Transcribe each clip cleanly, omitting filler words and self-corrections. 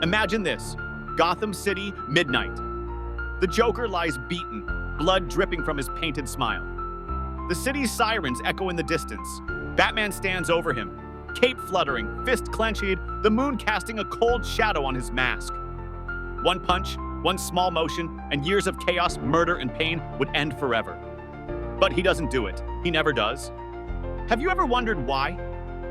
Imagine this: Gotham City, midnight. The Joker lies beaten, blood dripping from his painted smile. The city's sirens echo in the distance. Batman stands over him, cape fluttering, fist clenched, the moon casting a cold shadow on his mask. One punch, one small motion, and years of chaos, murder, and pain would end forever. But he doesn't do it. He never does. Have you ever wondered why?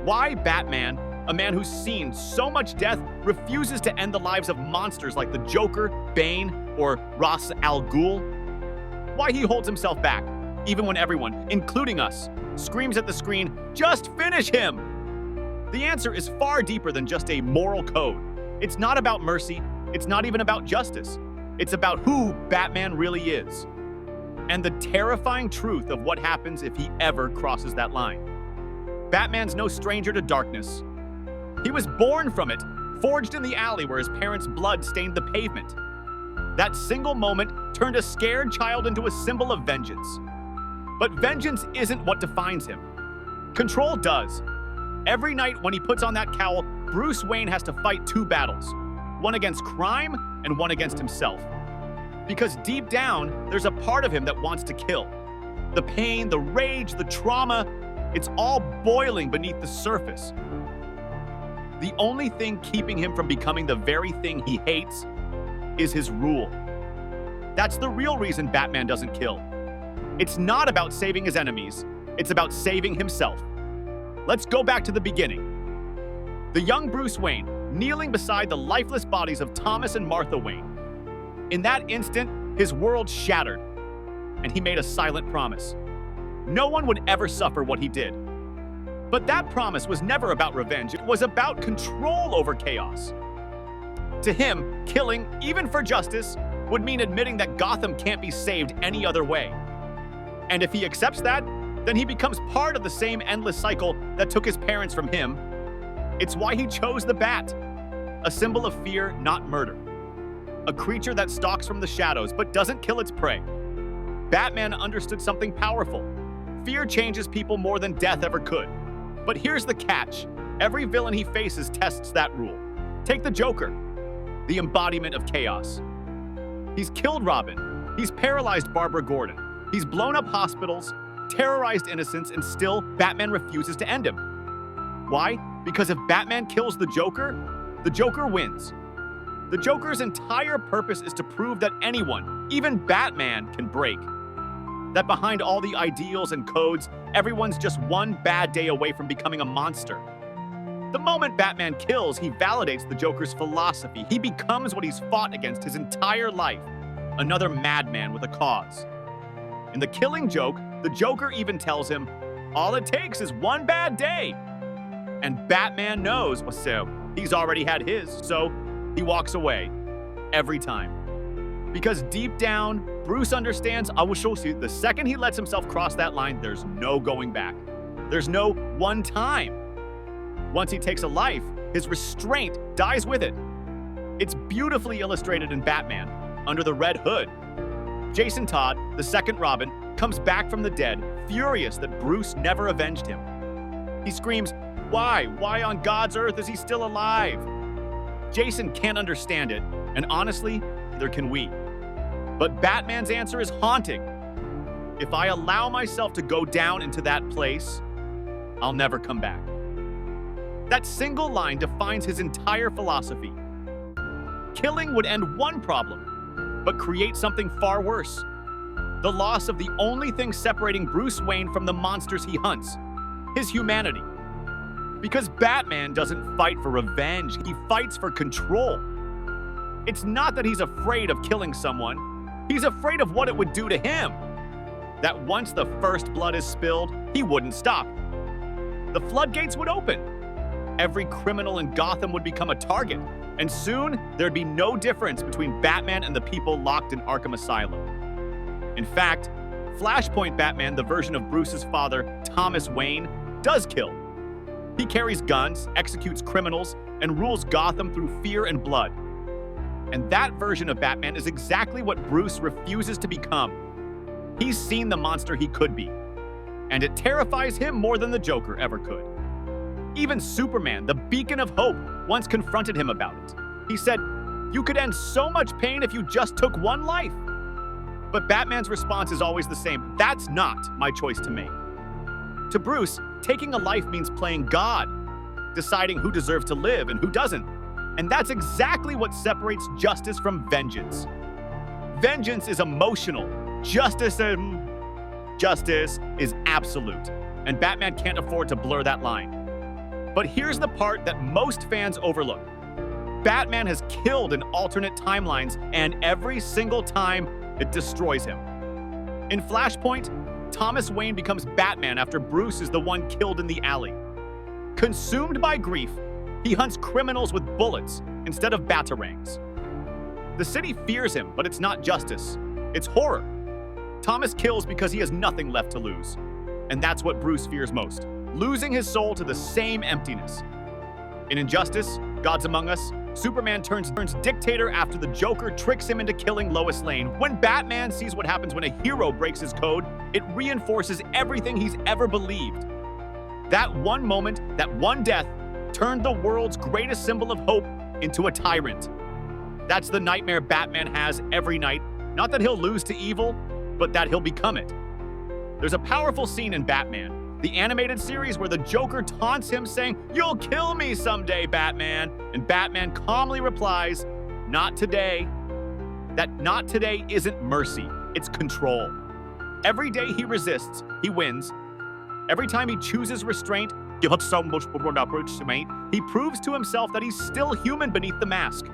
Why Batman, a man who's seen so much death, refuses to end the lives of monsters like the Joker, Bane, or Ra's al Ghul? Why he holds himself back, even when everyone, including us, screams at the screen, "Just finish him!" The answer is far deeper than just a moral code. It's not about mercy. It's not even about justice. It's about who Batman really is, and the terrifying truth of what happens if he ever crosses that line. Batman's no stranger to darkness. He was born from it, forged in the alley where his parents' blood stained the pavement. That single moment turned a scared child into a symbol of vengeance. But vengeance isn't what defines him. Control does. Every night when he puts on that cowl, Bruce Wayne has to fight two battles, one against crime and one against himself. Because deep down, there's a part of him that wants to kill. The pain, the rage, the trauma, it's all boiling beneath the surface. The only thing keeping him from becoming the very thing he hates is his rule. That's the real reason Batman doesn't kill. It's not about saving his enemies, it's about saving himself. Let's go back to the beginning. The young Bruce Wayne, kneeling beside the lifeless bodies of Thomas and Martha Wayne. In that instant, his world shattered, and he made a silent promise. No one would ever suffer what he did. But that promise was never about revenge. It was about control over chaos. To him, killing, even for justice, would mean admitting that Gotham can't be saved any other way. And if he accepts that, then he becomes part of the same endless cycle that took his parents from him. It's why he chose the bat, a symbol of fear, not murder. A creature that stalks from the shadows but doesn't kill its prey. Batman understood something powerful. Fear changes people more than death ever could. But here's the catch. Every villain he faces tests that rule. Take the Joker, the embodiment of chaos. He's killed Robin. He's paralyzed Barbara Gordon. He's blown up hospitals, terrorized innocents, and still Batman refuses to end him. Why? Because if Batman kills the Joker wins. The Joker's entire purpose is to prove that anyone, even Batman, can break. That behind all the ideals and codes, everyone's just one bad day away from becoming a monster. The moment Batman kills, he validates the Joker's philosophy. He becomes what he's fought against his entire life, another madman with a cause. In The Killing Joke, the Joker even tells him, all it takes is one bad day. And Batman knows, so he's already had his, so he walks away every time. Because deep down, Bruce understands, the second he lets himself cross that line, there's no going back. There's no one time. Once he takes a life, his restraint dies with it. It's beautifully illustrated in Batman, Under the Red Hood. Jason Todd, the second Robin, comes back from the dead, furious that Bruce never avenged him. He screams, "Why? Why on God's earth is he still alive?" Jason can't understand it, and honestly, neither can we. But Batman's answer is haunting. If I allow myself to go down into that place, I'll never come back. That single line defines his entire philosophy. Killing would end one problem, but create something far worse. The loss of the only thing separating Bruce Wayne from the monsters he hunts, his humanity. Because Batman doesn't fight for revenge, he fights for control. It's not that he's afraid of killing someone, he's afraid of what it would do to him. That once the first blood is spilled, he wouldn't stop. The floodgates would open. Every criminal in Gotham would become a target, and soon there'd be no difference between Batman and the people locked in Arkham Asylum. In fact, Flashpoint Batman, the version of Bruce's father, Thomas Wayne, does kill. He carries guns, executes criminals, and rules Gotham through fear and blood. And that version of Batman is exactly what Bruce refuses to become. He's seen the monster he could be, and it terrifies him more than the Joker ever could. Even Superman, the beacon of hope, once confronted him about it. He said, "You could end so much pain if you just took one life." But Batman's response is always the same: "That's not my choice to make." To Bruce, taking a life means playing God, deciding who deserves to live and who doesn't. And that's exactly what separates justice from vengeance. Vengeance is emotional. Justice is absolute. And Batman can't afford to blur that line. But here's the part that most fans overlook. Batman has killed in alternate timelines, and every single time, it destroys him. In Flashpoint, Thomas Wayne becomes Batman after Bruce is the one killed in the alley. Consumed by grief, he hunts criminals with bullets instead of batarangs. The city fears him, but it's not justice. It's horror. Thomas kills because he has nothing left to lose. And that's what Bruce fears most, losing his soul to the same emptiness. In Injustice, Gods Among Us, Superman turns dictator after the Joker tricks him into killing Lois Lane. When Batman sees what happens when a hero breaks his code, it reinforces everything he's ever believed. That one moment, that one death, turned the world's greatest symbol of hope into a tyrant. That's the nightmare Batman has every night. Not that he'll lose to evil, but that he'll become it. There's a powerful scene in Batman, the animated series, where the Joker taunts him saying, "You'll kill me someday, Batman." And Batman calmly replies, "Not today." That "not today" isn't mercy, it's control. Every day he resists, he wins. Every time he chooses restraint, he proves to himself that he's still human beneath the mask.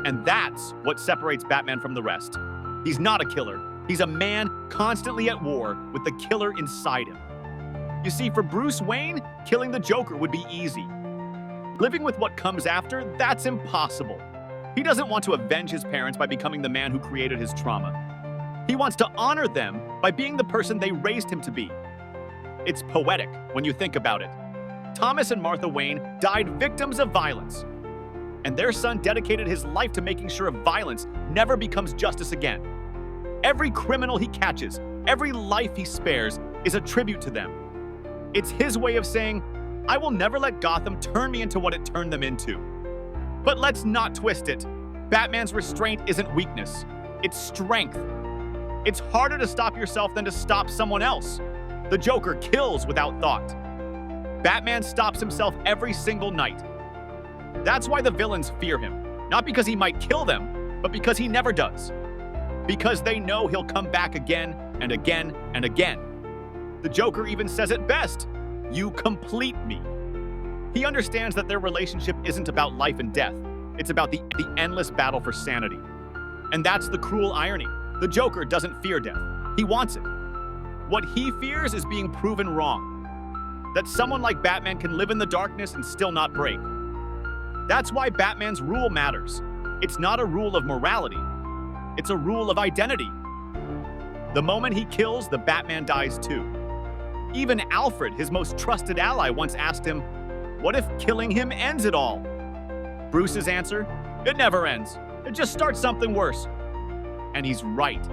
And that's what separates Batman from the rest. He's not a killer. He's a man constantly at war with the killer inside him. You see, for Bruce Wayne, killing the Joker would be easy. Living with what comes after, that's impossible. He doesn't want to avenge his parents by becoming the man who created his trauma. He wants to honor them by being the person they raised him to be. It's poetic when you think about it. Thomas and Martha Wayne died victims of violence, and their son dedicated his life to making sure violence never becomes justice again. Every criminal he catches, every life he spares, is a tribute to them. It's his way of saying, "I will never let Gotham turn me into what it turned them into." But let's not twist it. Batman's restraint isn't weakness, it's strength. It's harder to stop yourself than to stop someone else. The Joker kills without thought. Batman stops himself every single night. That's why the villains fear him. Not because he might kill them, but because he never does. Because they know he'll come back again and again and again. The Joker even says it best: "You complete me." He understands that their relationship isn't about life and death. It's about the endless battle for sanity. And that's the cruel irony. The Joker doesn't fear death. He wants it. What he fears is being proven wrong. That someone like Batman can live in the darkness and still not break. That's why Batman's rule matters. It's not a rule of morality. It's a rule of identity. The moment he kills, the Batman dies too. Even Alfred, his most trusted ally, once asked him, "What if killing him ends it all?" Bruce's answer, "It never ends. It just starts something worse." And he's right.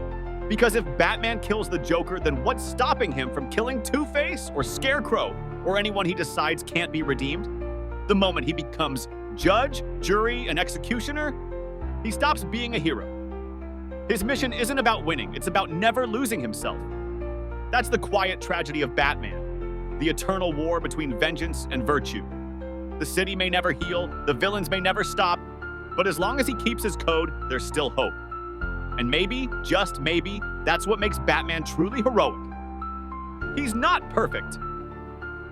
Because if Batman kills the Joker, then what's stopping him from killing Two-Face or Scarecrow or anyone he decides can't be redeemed? The moment he becomes judge, jury, and executioner, he stops being a hero. His mission isn't about winning, it's about never losing himself. That's the quiet tragedy of Batman, the eternal war between vengeance and virtue. The city may never heal, the villains may never stop, but as long as he keeps his code, there's still hope. And maybe, just maybe, that's what makes Batman truly heroic. He's not perfect.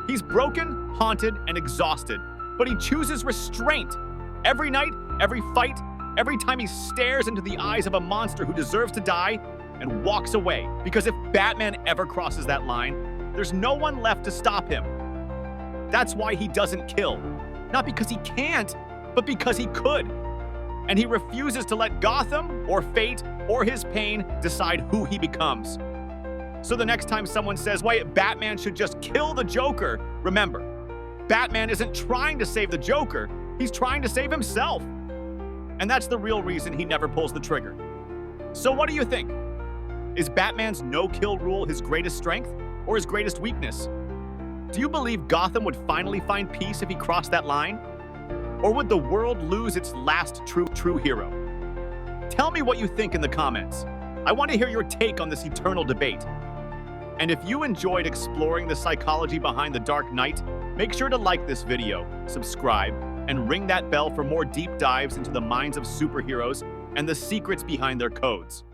He's broken, haunted, and exhausted, but he chooses restraint. Every night, every fight, every time he stares into the eyes of a monster who deserves to die and walks away. Because if Batman ever crosses that line, there's no one left to stop him. That's why he doesn't kill. Not because he can't, but because he could. And he refuses to let Gotham, or fate, or his pain decide who he becomes. So the next time someone says, "Why, Batman should just kill the Joker," remember, Batman isn't trying to save the Joker, he's trying to save himself. And that's the real reason he never pulls the trigger. So what do you think? Is Batman's no-kill rule his greatest strength or his greatest weakness? Do you believe Gotham would finally find peace if he crossed that line? Or would the world lose its last true hero? Tell me what you think in the comments. I want to hear your take on this eternal debate. And if you enjoyed exploring the psychology behind the Dark Knight, make sure to like this video, subscribe, and ring that bell for more deep dives into the minds of superheroes and the secrets behind their codes.